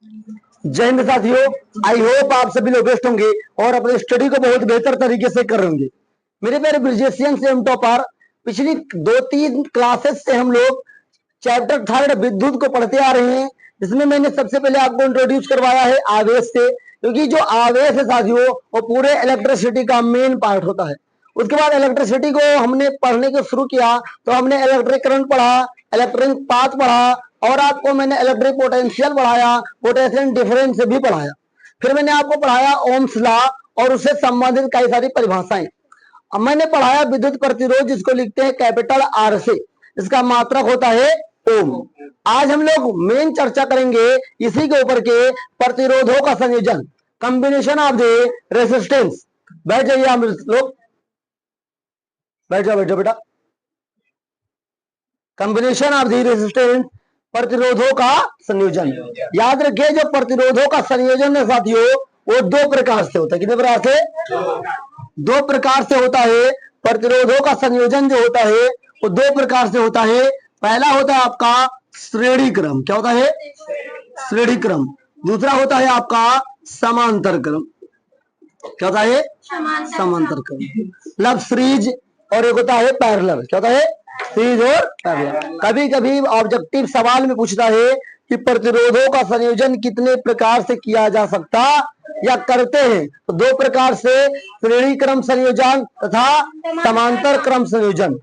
जय हिंद साथियों, I hope आप सभी लोग बेस्ट होंगे और अपने स्टडी को बहुत बेहतर तरीके से कर होंगे। मेरे प्यारे ब्रिजेशियन से हम टॉपर, पिछली 2-3 क्लासेस से हम लोग चैप्टर 3 विद्युत को पढ़ते आ रहे हैं। इसमें मैंने सबसे पहले आपको इंट्रोड्यूस करवाया है आवेश से, क्योंकि जो आवेश है साथियों वो पूरे इलेक्ट्रिसिटी का मेन पार्ट होता है। उसके बाद इलेक्ट्रिसिटी को हमने पढ़ने को शुरू किया तो हमने इलेक्ट्रिक करंट पढ़ा, इलेक्ट्रिक पाथ पढ़ा और आपको मैंने इलेक्ट्रिक पोटेंशियल पढ़ाया, पोटेंशियल डिफरेंस भी पढ़ाया। फिर मैंने आपको पढ़ाया ओम्स लॉ और उससे संबंधित कई सारी परिभाषाएं। अब मैंने पढ़ाया विद्युत प्रतिरोध, जिसको लिखते हैं कैपिटल आर से, इसका मात्रक होता है ओम। आज हम लोग मेन चर्चा करेंगे इसी के ऊपर के प्रतिरोधों का संयोजन, कॉम्बिनेशन ऑफ द रेसिस्टेंस। बैठ जाइए हम लोग, बैठ जाओ बेटा। कॉम्बिनेशन ऑफ द रेसिस्टेंस, प्रतिरोधों का संयोजन। याद रखिए जो प्रतिरोधों का संयोजन है साथियों वो 2 प्रकार से होता है। कितने प्रकार से? 2 प्रकार से होता है। प्रतिरोधों का संयोजन जो होता है वो 2 प्रकार से होता है। पहला होता है आपका श्रेणी क्रम। क्या होता है? श्रेणी क्रम। दूसरा होता है आपका समांतर क्रम। क्या होता है? समांतर क्रम। मतलब सीरीज और एक होता है पैरेलल। क्या होता है? सीरीज और पैरेलल। कभी कभी ऑब्जेक्टिव सवाल में पूछता है कि प्रतिरोधों का संयोजन कितने प्रकार से किया जा सकता या करते हैं, तो 2 प्रकार से, श्रेणी क्रम संयोजन तथा समांतर क्रम संयोजन।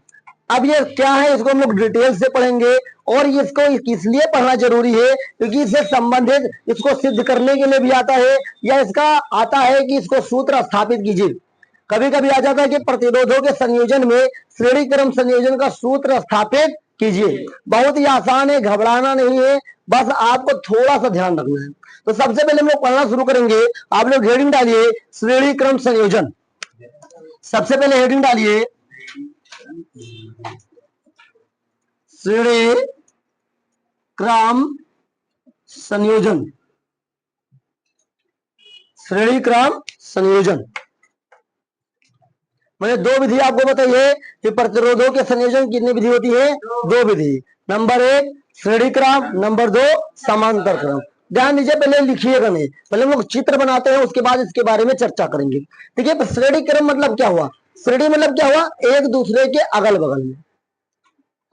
अब ये क्या है इसको हम लोग डिटेल से पढ़ेंगे और इसको इसलिए पढ़ना जरूरी है क्योंकि इससे संबंधित इसको सिद्ध करने के लिए भी आता है या इसका आता है कि इसको सूत्र स्थापित कीजिए। कभी कभी आ जाता है कि प्रतिरोधों के संयोजन में श्रेणी क्रम संयोजन का सूत्र स्थापित कीजिए। बहुत ही आसान है, घबराना नहीं है, बस आपको थोड़ा सा ध्यान रखना है। तो सबसे पहले हम लोग पढ़ना शुरू करेंगे। आप लोग हेडिंग डालिए श्रेणी क्रम संयोजन। सबसे पहले हेडिंग डालिए श्रेणी क्रम संयोजन। श्रेणी क्रम संयोजन मैंने 2 विधि आपको बताइए कि प्रतिरोधों के संयोजन कितनी विधि होती है? 2 विधि। नंबर 1 श्रेणी क्रम, नंबर 2 समांतर क्रम। ध्यान दीजिए, पहले लिखिएगा नहीं, पहले हम लोग चित्र बनाते हैं, उसके बाद इसके बारे में चर्चा करेंगे। ठीक है? श्रेणी क्रम मतलब क्या हुआ? श्रेणी मतलब क्या हुआ? एक दूसरे के अगल बगल में,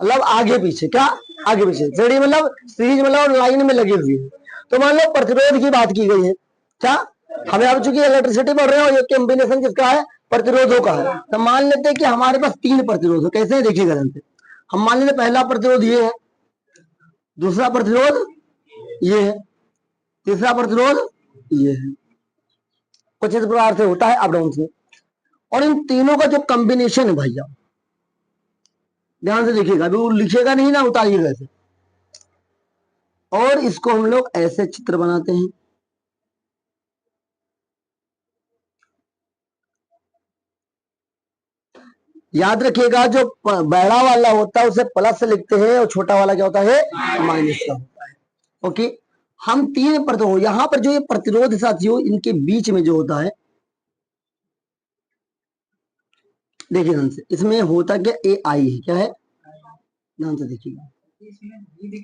मतलब आगे पीछे। क्या? आगे पीछे। श्रेणी मतलब सीरीज, मतलब लाइन में लगी हुई है। तो मान लो प्रतिरोध की बात की गई है। क्या? हमें अब चूंकि इलेक्ट्रिसिटी पढ़ रहे हो, ये कॉम्बिनेशन किसका है? प्रतिरोधों का है। तो मान लेते हैं कि हमारे पास 3 प्रतिरोध है। कैसे है देखिएगा ध्यान से। हम मान लेते पहला प्रतिरोध ये है, दूसरा प्रतिरोध ये है, तीसरा प्रतिरोध ये है। कुछ इस प्रकार से होता है अप डाउन से। और इन तीनों का जो कॉम्बिनेशन है भैया, ध्यान से देखिएगा, अभी वो लिखिएगा नहीं ना, उतारिएगा ऐसे। और इसको हम लोग ऐसे चित्र बनाते हैं। याद रखिएगा जो बड़ा वाला होता है उसे प्लस लिखते हैं और छोटा वाला क्या होता है? माइनस का होता है। ओके, हम 3 प्रतिरोध, यहां पर जो ये प्रतिरोध साथियों इनके बीच में जो होता है, देखिए ध्यान से, इसमें होता क्या? ए आई है। क्या है? ध्यान से देखिएगा,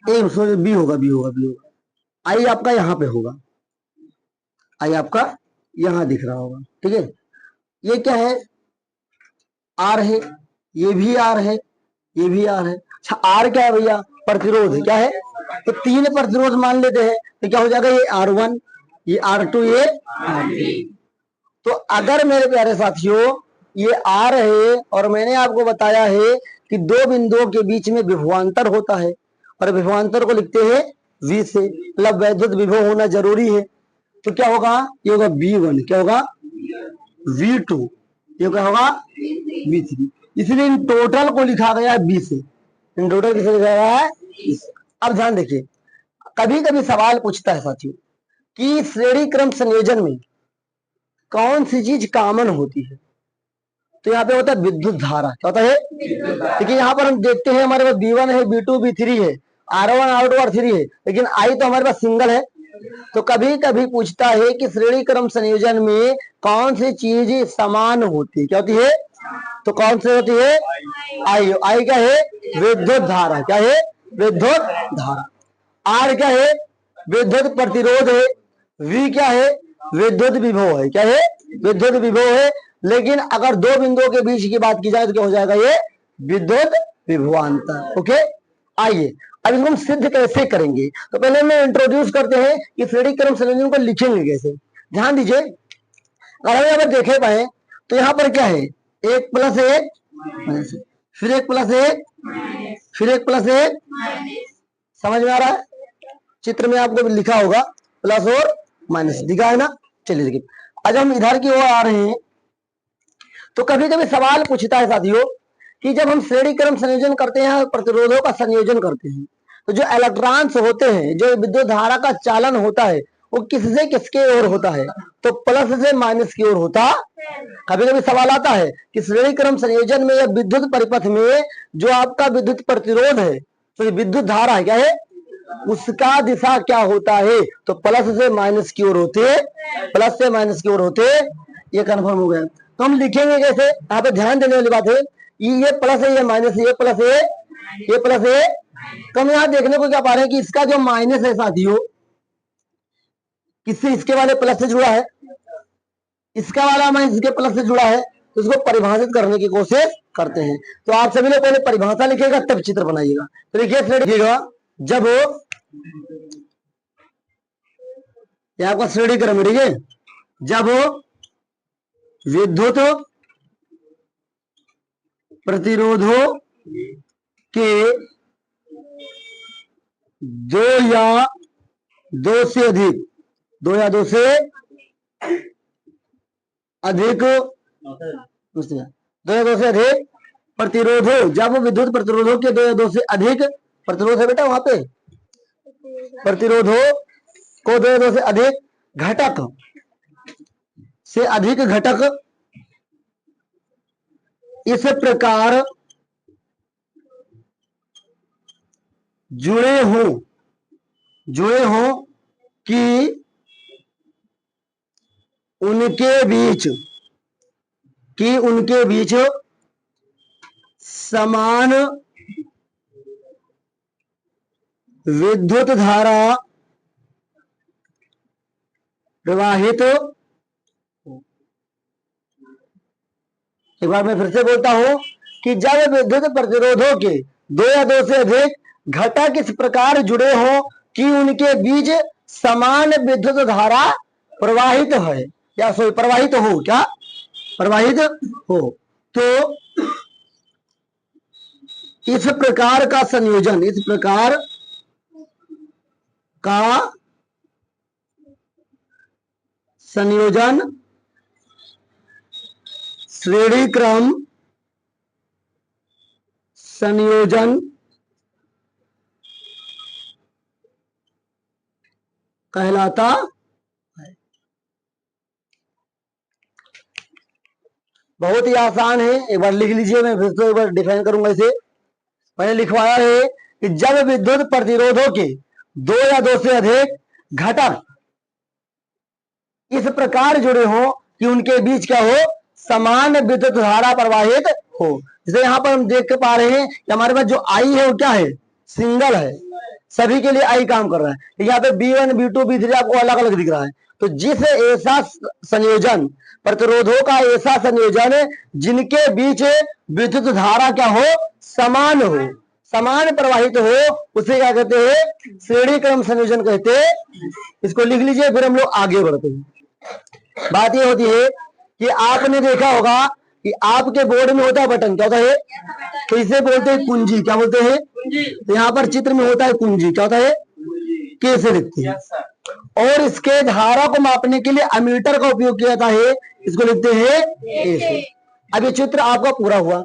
ए बी होगा, बी होगा, बी होगा। आई आपका यहाँ पे होगा, आई आपका यहाँ दिख रहा होगा। ठीक है? ये क्या है? आर है, ये भी आर है, ये भी आर है। अच्छा, आर क्या है भैया? प्रतिरोध है। क्या है? तो 3 प्रतिरोध मान लेते हैं, तो क्या हो जाएगा? ये R1, ये R2, ये R3। तो अगर मेरे प्यारे साथियों ये आर है और मैंने आपको बताया है कि 2 बिंदुओं के बीच में विभवांतर होता है और विभवांतर को लिखते हैं V से, मतलब वैद्युत विभव होना जरूरी है। तो क्या होगा? ये होगा V1, क्या होगा? V2, ये क्या होगा? V3। इसलिए इन टोटल को लिखा गया है B से। इन टोटल किसे लिखा गया है? अब ध्यान देखिए, कभी कभी सवाल पूछता है साथियों कि श्रेणी क्रम संयोजन में कौन सी चीज कॉमन होती है? तो यहाँ पे होता है विद्युत धारा। क्या होता है? देखिए यहाँ पर हम देखते हैं हमारे पास B1 है, B2, B3 है, R1, R2, R3 है, लेकिन I तो हमारे पास सिंगल है। तो कभी कभी पूछता है कि श्रेणी क्रम संयोजन में कौन सी चीज समान होती है? क्या होती है? तो कौन सी होती है? आई। आई क्या है? विद्युत धारा। क्या है? विद्युत धारा। आर क्या है? विद्युत प्रतिरोध है, V क्या है, विद्युत विभव है, क्या है, विद्युत विभव है। लेकिन अगर दो बिंदुओं के बीच की बात की जाए तो क्या हो जाएगा, ये विद्युत विभवांतर। ओके, आइए अब इसको हम सिद्ध कैसे करेंगे। तो पहले हम इंट्रोड्यूस करते हैं कि श्रेणी क्रम संयोजन को लिखेंगे कैसे। ध्यान दीजिए, अगर हम यहाँ पर देखे पाए तो यहाँ पर क्या है, एक प्लस एक, फिर एक प्लस एक, फिर एक प्लस एक। समझ में आ रहा है, चित्र में आपको लिखा होगा प्लस और माइनस दिखा है ना। चलिए देखिए, आज हम इधर की ओर आ रहे हैं। तो कभी कभी सवाल पूछता है साथियों कि जब हम श्रेणी क्रम संयोजन करते हैं, प्रतिरोधों का संयोजन करते हैं, तो जो इलेक्ट्रॉन्स होते हैं, जो विद्युत धारा का चालन होता है, वो किससे किसके ओर होता है, तो प्लस से माइनस की ओर होता। कभी कभी सवाल आता है कि श्रेणी क्रम संयोजन में या विद्युत परिपथ में जो आपका विद्युत प्रतिरोध है, तो विद्युत धारा है, क्या है, उसका दिशा क्या होता है, तो प्लस से माइनस की ओर होते, प्लस से माइनस की ओर होते। ये कंफर्म हो गया। तो हम लिखेंगे कैसे, यहाँ पे ध्यान देने वाली बात है, ये प्लस है, ये माइनस है, ये प्लस है, ये प्लस है। तो हम यहाँ देखने को क्या पा रहे हैं कि इसका जो माइनस है साथियों, किससे, इसके वाले प्लस से जुड़ा है, इसका वाला माइनस इसके प्लस से जुड़ा है। तो इसको परिभाषित करने की कोशिश करते हैं। तो आप सभी लोग पहले परिभाषा लिखिएगा तब चित्र बनाइएगा। तो लिखिएगा, जब यह आपका श्रेणी क्रम है, ठीक है, जब विद्युत प्रतिरोधों के दो या दो से अधिक, दो या दो से अधिक, दो या दो से अधिक प्रतिरोधों, जब विद्युत प्रतिरोधों के दो या दो से अधिक, प्रतिरोध है बेटा वहां पे, प्रतिरोधों को दो या दो से अधिक घटक से अधिक घटक इस प्रकार जुड़े हों कि उनके बीच समान विद्युत धारा प्रवाहित। एक बार मैं फिर से बोलता हूं कि जब विद्युत प्रतिरोधों के दो या दो से अधिक घटक इस प्रकार जुड़े हों कि उनके बीच समान विद्युत धारा प्रवाहित है, या सॉरी प्रवाहित हो, क्या प्रवाहित हो, तो इस प्रकार का संयोजन, इस प्रकार का संयोजन श्रेणी क्रम संयोजन कहलाता है। बहुत ही आसान है, एक बार लिख लीजिए, मैं फिर से एक बार डिफाइन करूंगा इसे। मैंने लिखवाया है कि जब विद्युत प्रतिरोधों के दो या दो से अधिक घटक इस प्रकार जुड़े हो कि उनके बीच क्या हो, समान विद्युत धारा प्रवाहित हो। जैसे यहाँ पर हम देख पा रहे हैं कि हमारे पास जो आई है वो क्या है, सिंगल है, सभी के लिए आई काम कर रहा है। यहाँ पे B1 B2 B3 आपको अलग अलग दिख रहा है। तो जिस ऐसा संयोजन, प्रतिरोधों का ऐसा संयोजन जिनके बीच विद्युत धारा क्या हो, समान हो, समान प्रवाहित हो, उसे क्या कहते हैं, श्रेणी क्रम संयोजन कहते हैं। इसको लिख लीजिए, फिर हम लोग आगे बढ़ते हैं। बात यह होती है कि आपने देखा होगा कि आपके बोर्ड में होता है बटन, क्या होता है, तो इसे बोलते हैं कुंजी, क्या बोलते हैं, तो यहाँ पर चित्र में होता है कुंजी, क्या होता है, कैसे लिखते हैं। और इसके धारा को मापने के लिए अमीटर का उपयोग किया जाता है, इसको लिखते हैं ऐसे। अब ये चित्र आपका पूरा हुआ।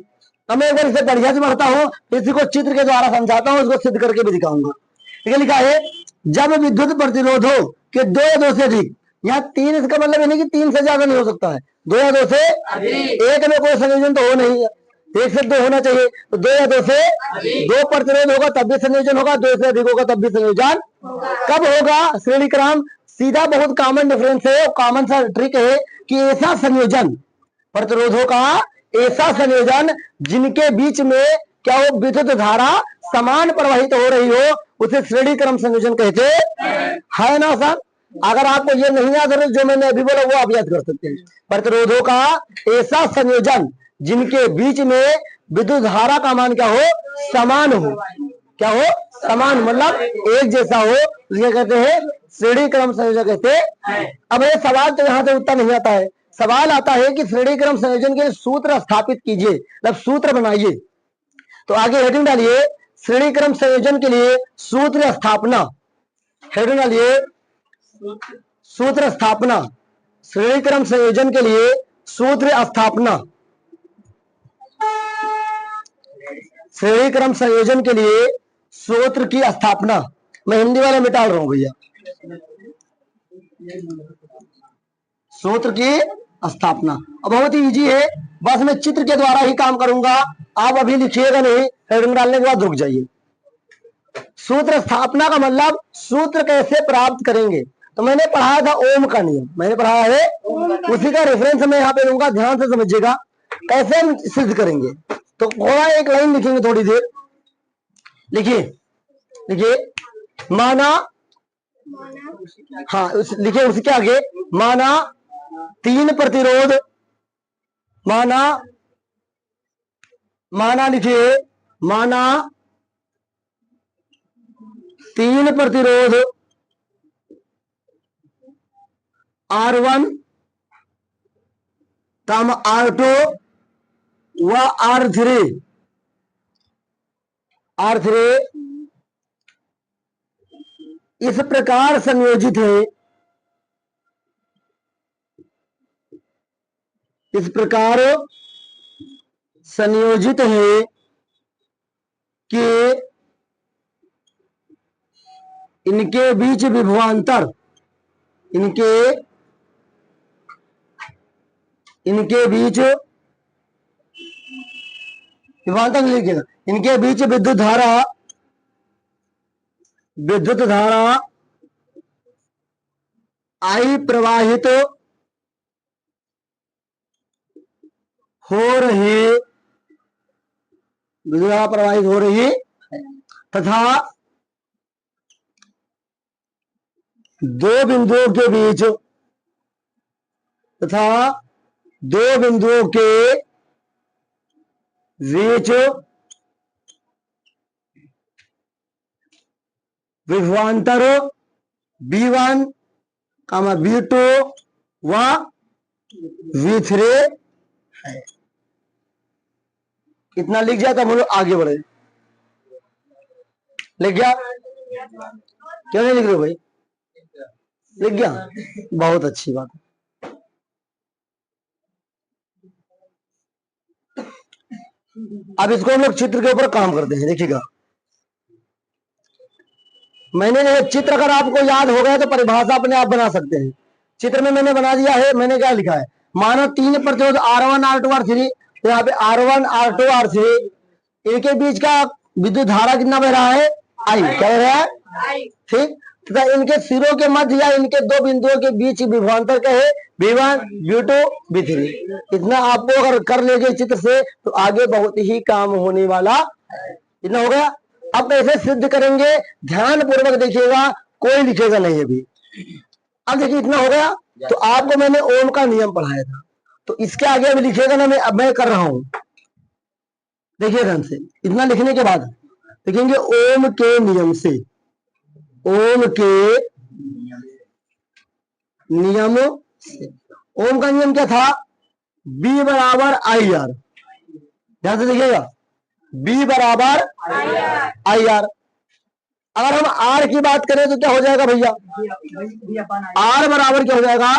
अब मैं एक बार इसे बढ़िया से पढ़ता हूँ, इसी को चित्र के द्वारा समझाता हूँ, इसको सिद्ध करके भी दिखाऊंगा। ठीक है, लिखा है जब विद्युत प्रतिरोधों के दो या दो से अधिक, यहाँ तीन, इसका मतलब ये नहीं कि तीन से ज्यादा नहीं हो सकता है, दो या दो से एक में कोई संयोजन तो हो नहीं है, एक से दो होना चाहिए। तो दो या दो से दो प्रतिरोध होगा तब भी संयोजन होगा, दो से अधिक होगा तब भी संयोजन कब होगा, श्रेणी क्रम। सीधा बहुत कॉमन डिफरेंस है, कॉमन सा ट्रिक है कि ऐसा संयोजन, प्रतिरोधों का ऐसा संयोजन जिनके बीच में क्या हो, विद्युत धारा समान प्रवाहित हो रही हो, उसे श्रेणी क्रम संयोजन कहते है ना सर। अगर आपको ये नहीं याद है जो मैंने अभी बोला वो आप याद कर सकते हैं। प्रतिरोधों का ऐसा संयोजन जिनके बीच में विद्युत धारा का मान क्या हो, समान हो। क्या हो, समान, मतलब एक जैसा हो, ये कहते हैं श्रेणी क्रम संयोजन कहते हैं। अब ये सवाल तो यहाँ से उत्तर नहीं आता है। सवाल आता है कि श्रेणी क्रम संयोजन के सूत्र स्थापित कीजिए, मतलब सूत्र बनाइए। तो आगे हेडिंग डालिए श्रेणी क्रम संयोजन के लिए सूत्र स्थापना। हेडिंग डालिए सूत्र स्थापना। श्रेणी क्रम संयोजन के लिए सूत्र स्थापना। श्रेणी क्रम संयोजन के लिए सूत्र की स्थापना। मैं हिंदी वाला मिटा रहा हूं भैया। सूत्र की स्थापना अब बहुत ही इजी है, बस मैं चित्र के द्वारा ही काम करूंगा। आप अभी लिखिएगा नहीं, हेडिंग डालने के बाद रुक जाइए। सूत्र स्थापना का मतलब सूत्र कैसे प्राप्त करेंगे। तो मैंने पढ़ाया था ओम का नियम, मैंने पढ़ाया है, उसी का रेफरेंस मैं यहाँ पे लूंगा, ध्यान से समझिएगा कैसे हम सिद्ध करेंगे। तो थोड़ा एक लाइन लिखेंगे, थोड़ी देर लिखिए। लिखिए माना, हाँ लिखिए उसके आगे माना तीन प्रतिरोध, माना लिखिए माना तीन प्रतिरोध R1 तम R2 व R3 इस प्रकार संयोजित है, इस प्रकार संयोजित है कि इनके बीच विभवांतर, इनके बीच विभवांतर लिखिएगा, इनके बीच विद्युत धारा I प्रवाहित हो रही, विद्युत धारा प्रवाहित हो रही तथा दो बिंदुओं के बीच विभवांतर V1, V2 व V3 है। इतना लिख जाए तो हम लोग आगे बढ़े। लिख गया? क्यों नहीं लिख रहे भाई? लिख गया? बहुत अच्छी बात है। अब इसको हम लोग चित्र के ऊपर काम करते हैं। देखिएगा, मैंने चित्र अगर आपको याद हो गया तो परिभाषा अपने आप बना सकते हैं। चित्र में मैंने बना दिया है। मैंने क्या लिखा है, मानो तीन प्रतिरोध R1 R2 R3, यहाँ पे R1 R2 R3, इनके बीच का विद्युत धारा कितना बह रहा है, I। क्या बह रहा है, ठीक। तथा इनके सिरों के मध्य या इनके दो बिंदुओं के बीच विभवांतर क्या है, V1 V2 V3। इतना आपको अगर कर लेंगे चित्र से तो आगे बहुत ही काम होने वाला है। इतना हो गया। अब कैसे सिद्ध करेंगे, ध्यान पूर्वक देखिएगा, कोई लिखेगा नहीं अभी। अब देखिए इतना हो गया। तो आपको मैंने ओम का नियम पढ़ाया था, तो इसके आगे अभी लिखेगा ना, मैं कर रहा हूं। देखिए ध्यान से, इतना लिखने के बाद लिखेंगे ओम के नियम से, ओम के नियम से। ओम का नियम क्या था, B बराबर IR। ध्यान से देखिएगा, B बराबर IR। अगर हम R की बात करें तो क्या हो जाएगा भैया, R बराबर क्या हो जाएगा,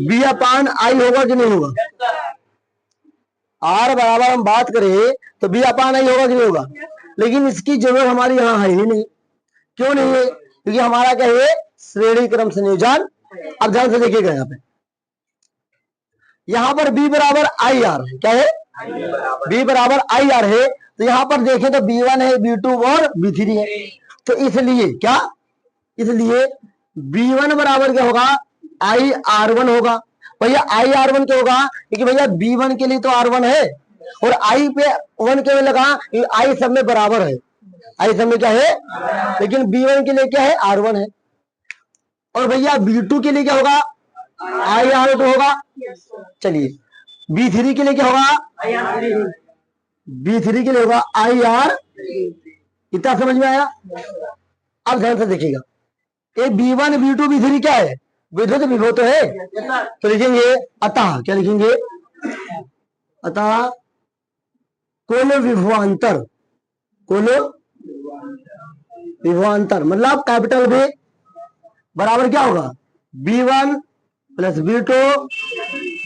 B अपान I होगा कि नहीं होगा। R बराबर हम बात करें तो B अपान I होगा कि नहीं होगा। लेकिन इसकी जरूरत हमारी यहाँ है ही नहीं। क्यों नहीं है, क्योंकि हमारा क्या है, श्रेणी क्रम संयोजन। अब ध्यान से देखिएगा, यहाँ पर B बराबर IR है। क्या है, B बराबर IR है। तो यहाँ पर देखें तो B1 है, B2 और B3 है। तो इसलिए क्या, इसलिए B1 बराबर क्या होगा, IR1 होगा। भैया IR1 क्या होगा, क्योंकि भैया B1 के लिए तो R1 है और I पे 1 के लिए लगा, I सब में बराबर है। आई समय क्या है, लेकिन B1 के लिए क्या है, R1 है। और भैया B2 के लिए क्या होगा, IR2 होगा। चलिए B3 के लिए क्या होगा, B3 के लिए होगा IR। इतना समझ में आया। अब ध्यान से देखिएगा, ये B1 B2 B3 क्या है, विद्युत विभव तो है। तो लिखेंगे अतः, क्या लिखेंगे, अतः कुल विभवांतर, कुल विभवांतर मतलब कैपिटल V बराबर क्या होगा, B1 प्लस B2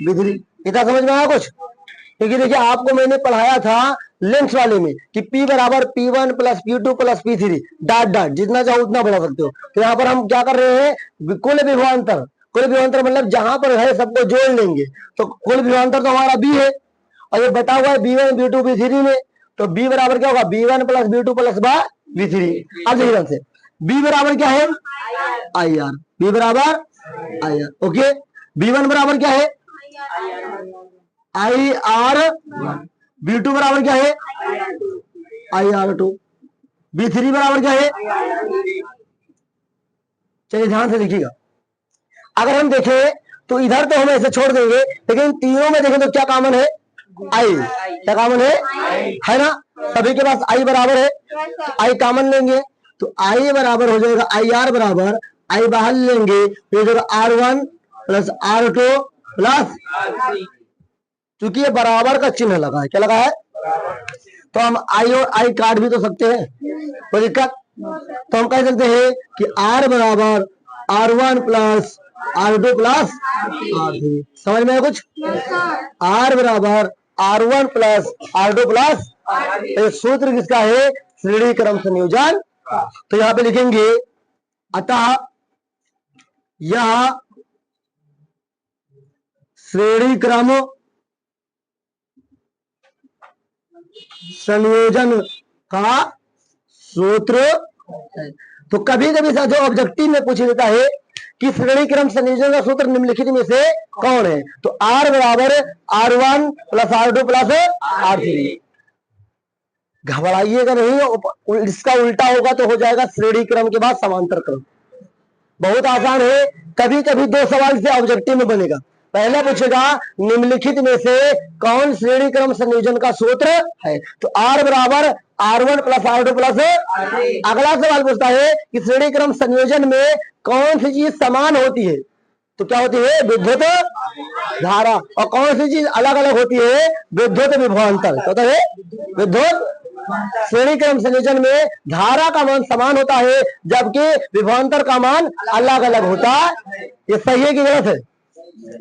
B3। इतना समझ में आया कुछ। क्योंकि देखिए आपको मैंने पढ़ाया था लेंथ वाले में कि P बराबर P1 plus P2 plus P3 dot dot, जितना चाहो उतना बढ़ा सकते हो। तो यहाँ पर हम क्या कर रहे हैं, कुल विभवांतर। कुल विभवांतर मतलब जहां पर है सबको जोड़ लेंगे। तो कुल विभवांतर तो हमारा B है, और ये बता हुआ है B1 B2 B3 में। तो B बराबर क्या होगा, B1 plus B2 plus B3। अब देखिए ध्यान से, B बराबर क्या है, IR। B बराबर IR, ओके। B1 बराबर क्या है, IR। B2 बराबर क्या है, IR2। B3 बराबर क्या है, चलिए ध्यान से देखिएगा। अगर हम देखें तो इधर तो हम ऐसे छोड़ देंगे, लेकिन तीनों में देखें तो क्या कॉमन है, I। क्या कॉमन है ना, सभी के पास I बराबर है। I कॉमन लेंगे तो I बराबर हो जाएगा IR बराबर I बाहर लेंगे तो R1 प्लस R2 प्लस, क्योंकि ये बराबर का चिन्ह लगा है, क्या लगा है, तो हम I और I काट भी तो सकते हैं, कोई दिक्कत। तो हम कह सकते हैं कि R बराबर R1 plus R2 plus R3। समझ में आया कुछ, R बराबर R1 प्लस R2 प्लस, ये सूत्र किसका है, श्रेणी क्रम संयोजन। तो यहां पे लिखेंगे अतः यह श्रेणी क्रम संयोजन का सूत्र है। तो कभी कभी जो ऑब्जेक्टिव में पूछ लेता है कि श्रेणी क्रम संयोजन का सूत्र निम्नलिखित में से कौन है, तो R बराबर R1 plus R2 plus R3। घबराइएगा नहीं, इसका उल्टा होगा तो हो जाएगा श्रेणी क्रम के बाद समांतर क्रम। बहुत आसान है, कभी कभी दो सवाल से ऑब्जेक्टिव में बनेगा। पहला पूछेगा निम्नलिखित में से कौन श्रेणी क्रम संयोजन का सूत्र है, तो R बराबर R1 प्लस R2 प्लस। अगला सवाल पूछता है कि श्रेणी क्रम संयोजन में कौन सी चीज समान होती है, तो क्या होती है, विद्युत धारा। और कौन सी चीज अलग अलग होती है, विद्युत विभवांतर। तो है विद्युत, श्रेणी क्रम संयोजन में धारा का मान समान होता है जबकि विभवांतर का मान अलग अलग होता है। ये सही है कि गलत है,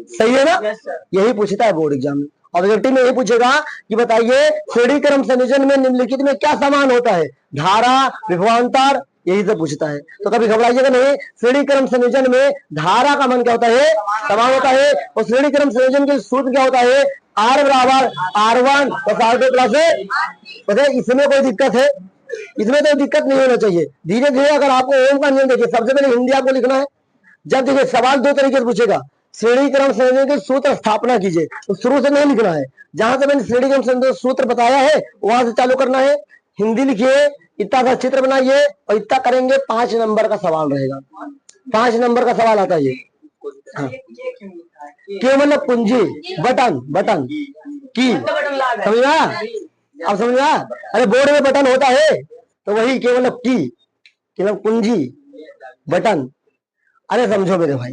सही है ना, यही पूछता है बोर्ड एग्जाम में। ऑब्जेक्टिव में यही पूछेगा कि बताइए श्रेणी क्रम संयोजन में निम्नलिखित में क्या समान होता है, धारा विभवांतर, यही सब पूछता है। तो कभी घबराइएगा नहीं, श्रेणी क्रम संयोजन में धारा का मान क्या होता है, समान होता है। और श्रेणी क्रम संयोजन के सूत्र क्या होता है, R बराबर R1 प्लस R2 प्लस। पता है इसमें कोई दिक्कत है, इसमें तो दिक्कत नहीं होना चाहिए। धीरे धीरे अगर आपको ओम का नियम देखिए, सबसे पहले हिंदी आपको लिखना है। जब देखिए सवाल दो तरीके से पूछेगा, श्रेणी क्रम संयोजन की सूत्र स्थापना कीजिए, तो शुरू से नहीं लिखना है, जहां से मैंने श्रेणी क्रम संयोजन सूत्र बताया है वहां से चालू करना है। हिंदी लिखिए, इतना सा चित्र बनाइए और इतना करेंगे, 5 नंबर का सवाल रहेगा। 5 नंबर का सवाल आता है। हाँ। क्यों मतलब कुंजी, बटन, बटन की, समझ में आया, अब समझ में आया। अरे बोर्ड में बटन होता है तो वही के मतलब की, मतलब कुंजी, बटन। अरे समझो मेरे भाई,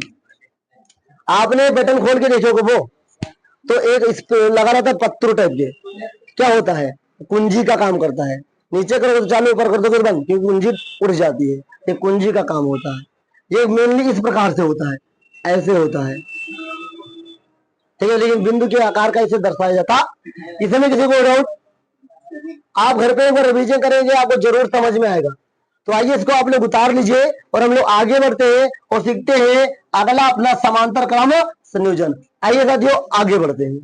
आपने बटन खोल के देखोगे वो तो एक इस पे लगा रहता है पत्थर टाइप के, क्या होता है, कुंजी का काम करता है। नीचे करोगे तो चालू, ऊपर कर दोगे तो बंद, क्योंकि कुंजी उड़ जाती है। ये कुंजी का काम होता है। ये मेनली इस प्रकार से होता है, ऐसे होता है, ठीक है। लेकिन बिंदु के आकार का इसे दर्शाया जाता। इसमें किसी को डाउट, आप घर पे एक बार रिवीजन करेंगे आपको जरूर समझ में आएगा। तो आइए इसको आप लोग उतार लीजिए और हम लोग आगे बढ़ते हैं और सीखते हैं अगला अपना समांतर क्रम संयोजन। आइए साथियों आगे बढ़ते हैं।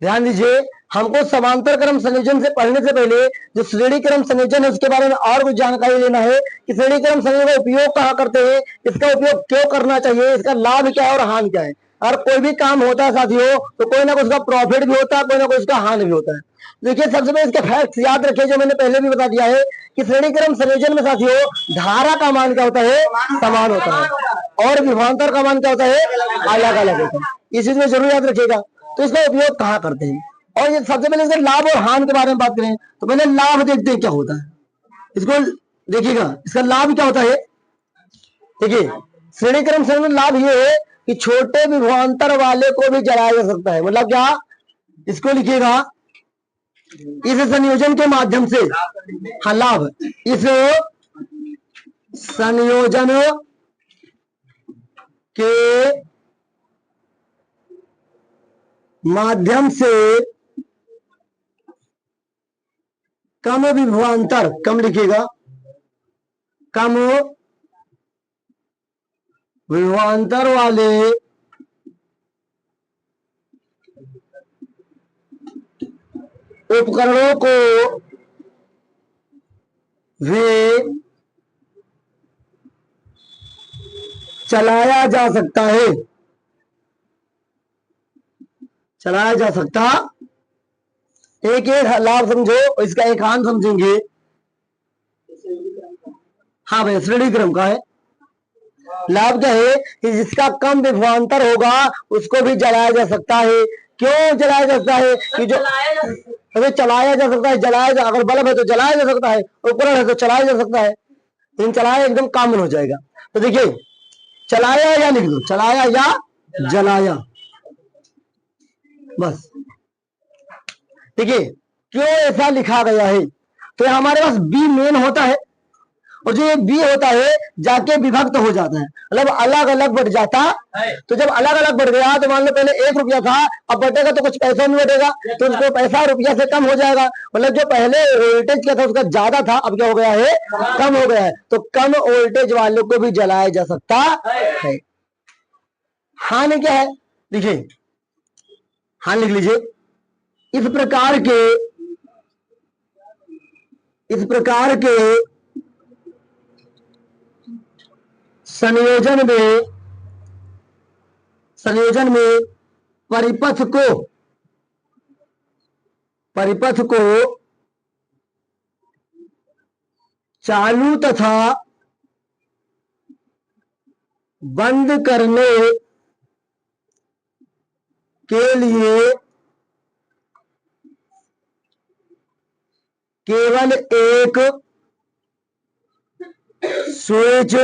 ध्यान दीजिए, हमको समांतर क्रम संयोजन से पढ़ने से पहले जो श्रेणी क्रम संयोजन है उसके बारे में और कुछ जानकारी लेना है कि श्रेणी क्रम संयोजन का उपयोग कहाँ करते हैं, इसका उपयोग क्यों करना चाहिए, इसका लाभ क्या है और हानि क्या है। अगर कोई भी काम होता है साथियों तो कोई ना कुछ उसका प्रॉफिट भी होता है, कोई ना कुछ उसका हानि भी होता है। देखिए सबसे पहले इसके फैक्ट्स याद रखिए जो मैंने पहले भी बता दिया है कि श्रेणी क्रम संयोजन में साथियों धारा का मान क्या होता है, समान होता है, और विभवांतर का मान क्या होता है, अलग अलग होता है। इस चीज में जरूर याद रखिएगा। तो इसका उपयोग कहाँ करते हैं, और ये सबसे पहले इसके लाभ और हानि के बारे में बात करें तो पहले लाभ देखते हैं क्या होता है। इसको देखिएगा, इसका लाभ क्या होता है। देखिए श्रेणी क्रम संयोजन लाभ ये है कि छोटे विभवांतर वाले को भी जलाया जा सकता है। मतलब क्या, इसको लिखिएगा इस संयोजन के माध्यम से, हाँ लाभ, इस संयोजन के माध्यम से कम विभवांतर, कम लिखिएगा, कम विभवांतर वाले उपकरणों को वे चलाया जा सकता है, चलाया जा सकता। एक एक लाभ समझो, इसका एक हानि समझेंगे। हाँ भाई श्रेणी क्रम का है। लाभ क्या है कि जिसका कम विभवांतर होगा उसको भी जलाया जा सकता है। क्यों जलाया जा सकता है कि जो चलाया जा सकता है, जलाया जा, अगर बल्ब है तो जलाया जा सकता है, उपकरण है तो चलाया जा सकता है, लेकिन चलाया एकदम कॉमन हो जाएगा। तो देखिए चलाया या लिख दो, चलाया या जलाया, बस। देखिए क्यों ऐसा लिखा गया है, तो हमारे पास बी मेन होता है और जो ये बी होता है जाके विभक्त हो जाता है, मतलब अलग अलग बढ़ जाता है। तो जब अलग अलग बढ़ गया तो मान लो पहले 1 रुपया था, अब बढ़ेगा तो कुछ पैसा नहीं बढ़ेगा, तो उसको पैसा रुपया से कम हो जाएगा। मतलब जो पहले वोल्टेज क्या था उसका ज्यादा था, अब क्या हो गया है, कम हो गया है। तो कम वोल्टेज वाले को भी जलाया जा सकता है। हानि क्या है, देखिए हानि लिख लीजिए। इस प्रकार के संयोजन में परिपथ को चालू तथा बंद करने के लिए केवल एक स्विच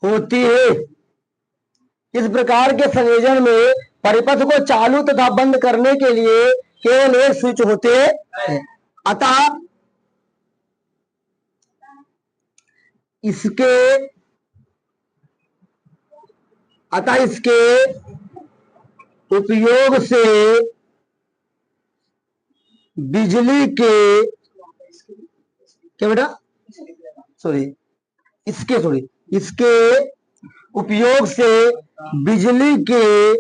होती है। इस प्रकार के संयोजन में परिपथ को चालू तथा बंद करने के लिए केवल एक स्विच होते हैं। अतः इसके उपयोग से बिजली के, क्या बेटा, इसके उपयोग से बिजली के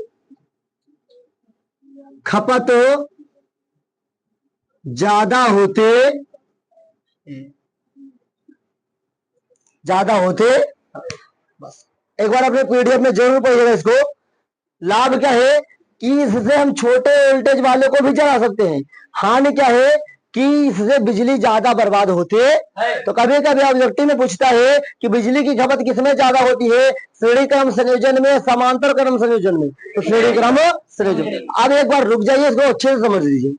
खपत ज्यादा होते बस एक बार अपने पीडीएफ में जरूर पढ़िएगा इसको। लाभ क्या है कि इससे हम छोटे वोल्टेज वाले को भी जला सकते हैं। हानि क्या है कि इससे बिजली ज्यादा बर्बाद होती है। तो कभी कभी ऑब्जेक्टिव में पूछता है कि बिजली की खपत किसमें ज्यादा होती है, श्रेणी क्रम संयोजन में, समांतर क्रम संयोजन में। तो श्रेणी क्रम संयोजन। अब एक बार रुक जाइए, इसको अच्छे से समझ लीजिए।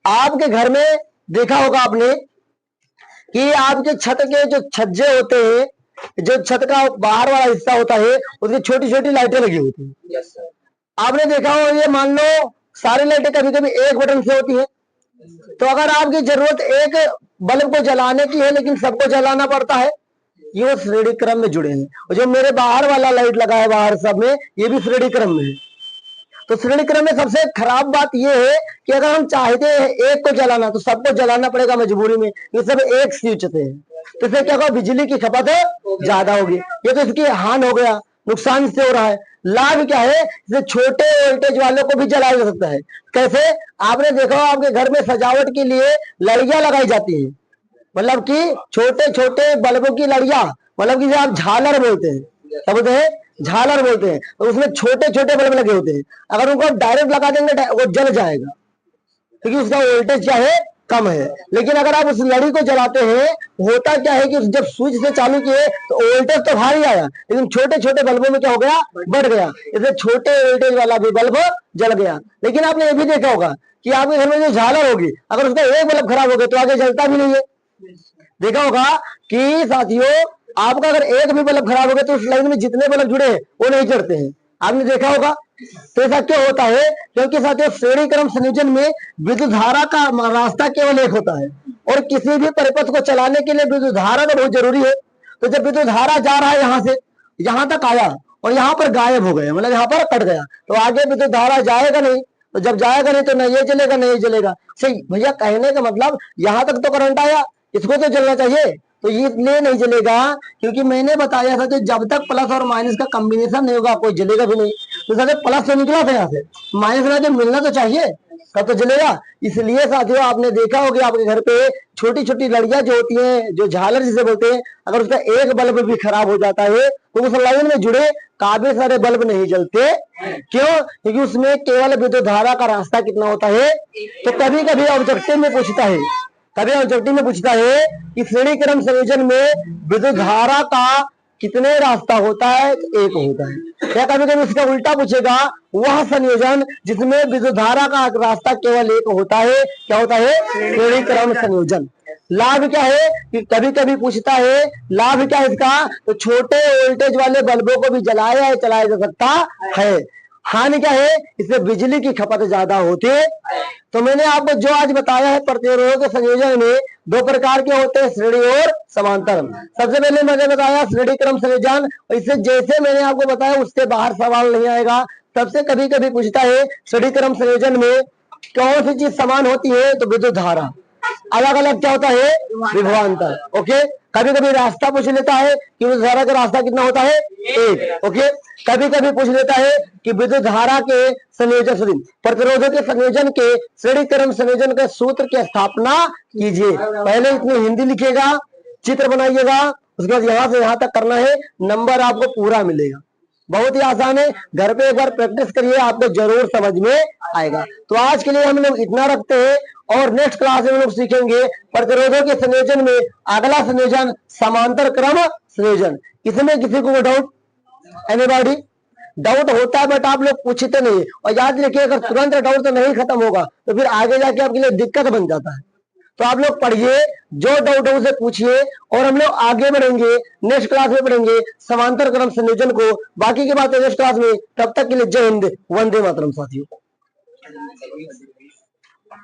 आपके घर में देखा होगा आपने कि आपके छत के जो छज्जे होते हैं, जो छत का बाहर वाला हिस्सा होता है उसकी छोटी छोटी लाइटें लगी होती है। आपने देखा हो, ये मान लो सारी लाइटें कभी कभी एक बटन से होती है। तो अगर आपकी जरूरत एक बल्ब को जलाने की है लेकिन सबको जलाना पड़ता है, ये वो श्रेणी क्रम में जुड़े हैं। और जो मेरे बाहर वाला लाइट लगा है बाहर सब में, ये भी श्रेणी क्रम में है। तो श्रेणी क्रम में सबसे खराब बात यह है कि अगर हम चाहते हैं एक को जलाना तो सबको जलाना पड़ेगा मजबूरी में। ये सब एक स्विच से है, तो इससे क्या होगा, बिजली की खपत ज्यादा होगी। ये तो इसकी हान हो गया, नुकसान से हो रहा है। लाभ क्या है, इसे छोटे वोल्टेज वालों को भी जलाया जा सकता है। कैसे, आपने देखा हो आपके घर में सजावट के लिए लड़ियां लगाई जाती है, मतलब कि छोटे छोटे बल्बों की लड़ियां, मतलब कि आप झालर बोलते हैं। क्या बोलते हैं, झालर बोलते हैं। तो उसमें छोटे छोटे बल्ब लगे होते हैं, अगर उनको डायरेक्ट लगा देंगे वो जल जाएगा क्योंकि उसका वोल्टेज क्या है, कम है। लेकिन अगर आप उस लड़ी को जलाते हैं, होता क्या है कि जब स्विच से चालू किए तो वोल्टेज तो भारी आया, लेकिन छोटे छोटे बल्बों में क्या हो गया, बढ़ गया, इसलिए छोटे वोल्टेज वाला भी बल्ब जल गया। लेकिन आपने ये भी देखा होगा कि आपके घर में जो झालर होगी, अगर उसका एक बल्ब खराब हो गया तो आगे जलता भी नहीं है। देखा होगा कि साथियों, आपका अगर एक भी बल्ब खराब हो गया तो उस लाइन में जितने बल्ब जुड़े हैं वो नहीं चढ़ते हैं, आपने देखा होगा। तो ऐसा क्यों होता है, क्योंकि साथियों श्रेणी क्रम संयोजन में विद्युत धारा का रास्ता केवल एक होता है, और किसी भी परिपथ को चलाने के लिए विद्युत धारा तो बहुत जरूरी है। तो जब विद्युत धारा जा रहा है यहां से यहां तक आया और यहाँ पर गायब हो गया, मतलब यहाँ पर कट गया, तो आगे विद्युत धारा जाएगा नहीं। तो जब जाएगा नहीं तो न ये चलेगा न ये चलेगा। सही भैया, कहने का मतलब यहाँ तक तो करंट आया, इसको तो चलना चाहिए, तो ये इसलिए नहीं जलेगा क्योंकि मैंने बताया था कि जब तक प्लस और माइनस का कॉम्बिनेशन नहीं होगा कोई जलेगा भी नहीं। तो साथियों प्लस तो निकला था यहाँ से, माइनस ना जो मिलना तो चाहिए, तब तो जलेगा। इसलिए साथियों आपने देखा होगा आपके घर पे छोटी छोटी लड़ियां जो होती हैं, जो झालर जिसे बोलते हैं, अगर उसका एक बल्ब भी खराब हो जाता है तो उस लाइन में जुड़े काफी सारे बल्ब नहीं जलते। क्यों? क्योंकि उसमें केवल विद्युत धारा का रास्ता कितना होता है। तो कभी कभी ऑब्जेक्टिव में पूछता है, कि श्रेणी क्रम संयोजन में विद्युत धारा का कितने रास्ता होता है, एक होता है। या कभी कभी उसका उल्टा पूछेगा, वह संयोजन जिसमें विद्युत धारा का रास्ता केवल एक होता है, क्या होता है, श्रेणी क्रम संयोजन। लाभ क्या है कि कभी कभी पूछता है, लाभ क्या है इसका, तो छोटे वोल्टेज वाले बल्बों को भी जलाया या चलाया जा सकता है। हानि क्या है, इससे बिजली की खपत ज्यादा होती है। तो मैंने आपको जो आज बताया है, प्रतिरोधक के संयोजन में दो प्रकार के होते हैं, श्रेणी और समांतर। सबसे पहले मैंने बताया श्रेणी क्रम संयोजन, इससे जैसे मैंने आपको बताया उससे बाहर सवाल नहीं आएगा। तब से कभी कभी पूछता है श्रेणी क्रम संयोजन में कौन सी चीज समान होती है, तो विद्युत धारा। अलग अलग क्या होता है, विभवांतर। ओके, कभी कभी रास्ता पूछ लेता है कि विद्युत धारा का रास्ता कितना होता है, एक। ओके, कभी कभी पूछ लेता है कि विद्युत धारा के संयोजन प्रतिरोधों के संयोजन के श्रेणी क्रम संयोजन के सूत्र की स्थापना कीजिए। पहले इतनी हिंदी लिखिएगा, चित्र बनाइएगा, उसके बाद यहाँ से यहाँ तक करना है, नंबर आपको पूरा मिलेगा। बहुत ही आसान है, घर पे एक बार प्रैक्टिस करिए, आपको जरूर समझ में आएगा। तो आज के लिए हम लोग इतना रखते हैं, और नेक्स्ट क्लास में हम लोग सीखेंगे प्रतिरोधों के संयोजन में अगला संयोजन समांतर क्रम संयोजन। इसमें किसी को डाउट, एनीबॉडी डाउट होता है बट आप लोग पूछते नहीं, और याद रखिए अगर तुरंत डाउट तो नहीं खत्म होगा तो फिर आगे जाके आपके लिए दिक्कत बन जाता है। तो आप लोग पढ़िए, जो डाउट है उसे पूछिए, और हम लोग आगे बढ़ेंगे, नेक्स्ट क्लास में पढ़ेंगे समांतर क्रम संयोजन को। बाकी की बातें नेक्स्ट क्लास में, तब तक के लिए जय हिंद, वंदे मातरम साथियों।